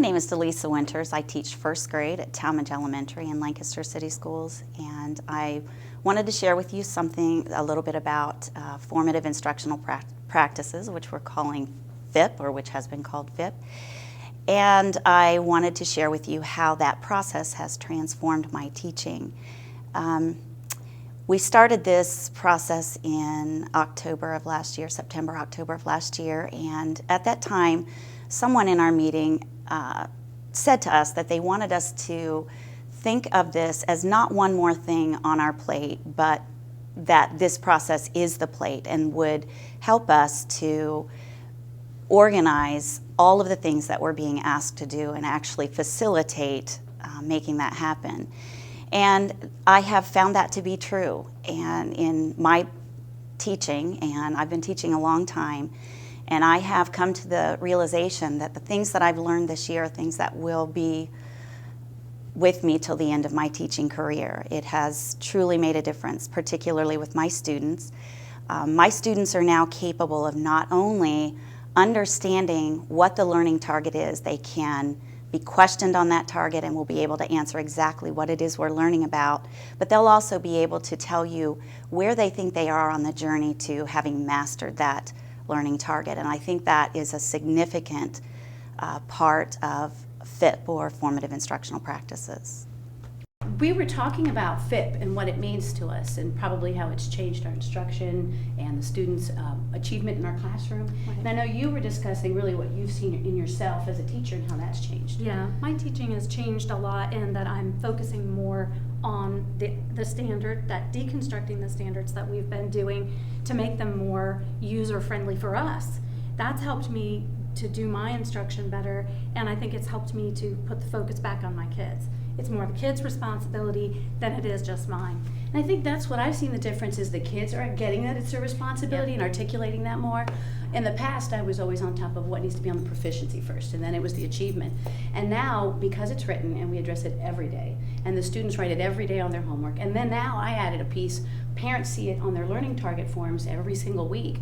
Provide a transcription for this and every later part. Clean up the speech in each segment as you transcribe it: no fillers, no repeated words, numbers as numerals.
name is Delisa Winters. I teach first grade at Talmadge Elementary in Lancaster City Schools, and I wanted to share with you a little bit about formative instructional practices, which we're calling Fip, or which has been called Fip. And I wanted to share with you how that process has transformed my teaching. We started this process in October of last year, September, October of last year, and at that time, someone in our meeting said to us that they wanted us to think of this as not one more thing on our plate, but that this process is the plate and would help us to organize all of the things that we're being asked to do and actually facilitate making that happen. And I have found that to be true, and in my teaching, and I've been teaching a long time, and I have come to the realization that the things that I've learned this year are things that will be with me till the end of my teaching career. It has truly made a difference, particularly with my students. My students are now capable of not only understanding what the learning target is, they can be questioned on that target and will be able to answer exactly what it is we're learning about, but they'll also be able to tell you where they think they are on the journey to having mastered that learning target. And I think that is a significant part of FIP, or formative instructional practices. We were talking about FIP and what it means to us, and probably how it's changed our instruction and the students' achievement in our classroom. Right. And I know you were discussing really what you've seen in yourself as a teacher and how that's changed. Yeah, my teaching has changed a lot in that I'm focusing more on the standard, that deconstructing the standards that we've been doing to make them more user-friendly for us. That's helped me to do my instruction better, and I think it's helped me to put the focus back on my kids. It's more the kids' responsibility than it is just mine. And I think that's what I've seen the difference is the kids are getting that it's their responsibility and articulating that more. In the past, I was always on top of what needs to be on the proficiency first, and then it was the achievement. And now, because it's written and we address it every day, and the students write it every day on their homework, and then now I added a piece, parents see it on their learning target forms every single week.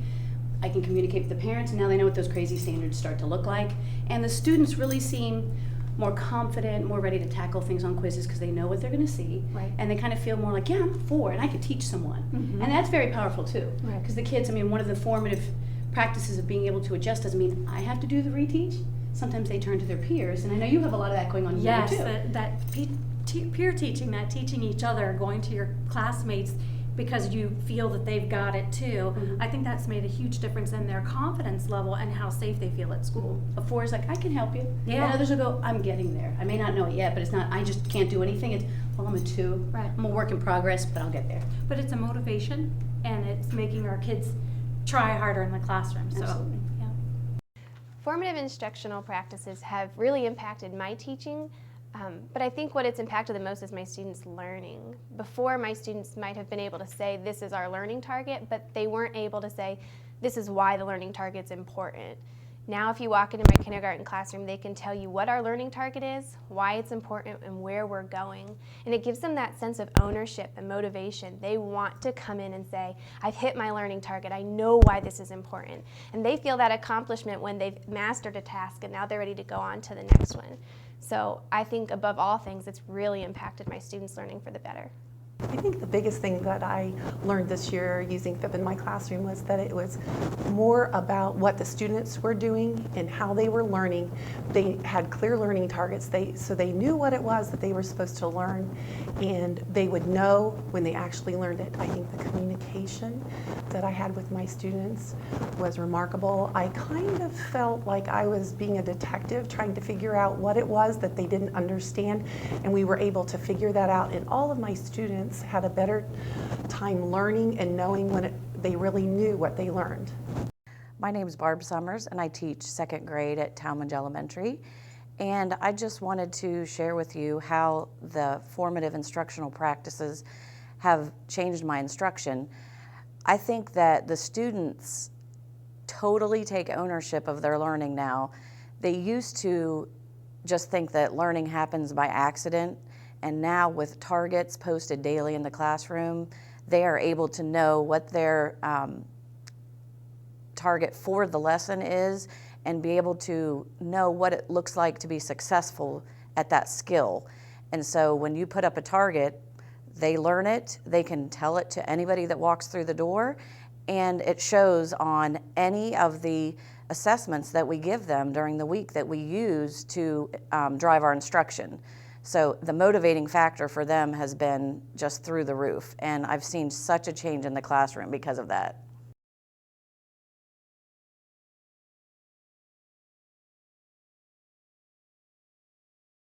I can communicate with the parents, and now they know what those crazy standards start to look like. And the students really seem more confident, more ready to tackle things on quizzes because they know what they're going to see. Right. And they kind of feel more like, yeah, I'm 4 and I could teach someone. Mm-hmm. And that's very powerful too. Because the kids, I mean, one of the formative practices of being able to adjust doesn't mean I have to do the reteach. Sometimes they turn to their peers, and I know you have a lot of that going on here too. Yes, that peer teaching, that teaching each other, going to your classmates because you feel that they've got it too. Mm-hmm. I think that's made a huge difference in their confidence level and how safe they feel at school. A 4 is like, I can help you. Yeah. And others will go, I'm getting there. I may not know it yet, but it's not, I just can't do anything. It's, well, I'm a 2. Right. I'm a work in progress, but I'll get there. But it's a motivation, and it's making our kids try harder in the classroom. Absolutely. So, yeah. Formative instructional practices have really impacted my teaching. But I think what it's impacted the most is my students' learning. Before, my students might have been able to say, this is our learning target, but they weren't able to say, this is why the learning target's important. Now, if you walk into my kindergarten classroom, they can tell you what our learning target is, why it's important, and where we're going. And it gives them that sense of ownership and motivation. They want to come in and say, I've hit my learning target. I know why this is important. And they feel that accomplishment when they've mastered a task and now they're ready to go on to the next one. So I think above all things, it's really impacted my students' learning for the better. I think the biggest thing that I learned this year using FIP in my classroom was that it was more about what the students were doing and how they were learning. They had clear learning targets, so they knew what it was that they were supposed to learn, and they would know when they actually learned it. I think the communication that I had with my students was remarkable. I kind of felt like I was being a detective trying to figure out what it was that they didn't understand, and we were able to figure that out, and all of my students had a better time learning and knowing when they really knew what they learned. My name is Barb Summers, and I teach 2nd grade at Talmadge Elementary. And I just wanted to share with you how the formative instructional practices have changed my instruction. I think that the students totally take ownership of their learning now. They used to just think that learning happens by accident. And now with targets posted daily in the classroom, they are able to know what their target for the lesson is and be able to know what it looks like to be successful at that skill. And so when you put up a target, they learn it, they can tell it to anybody that walks through the door, and it shows on any of the assessments that we give them during the week that we use to drive our instruction. So the motivating factor for them has been just through the roof, and I've seen such a change in the classroom because of that.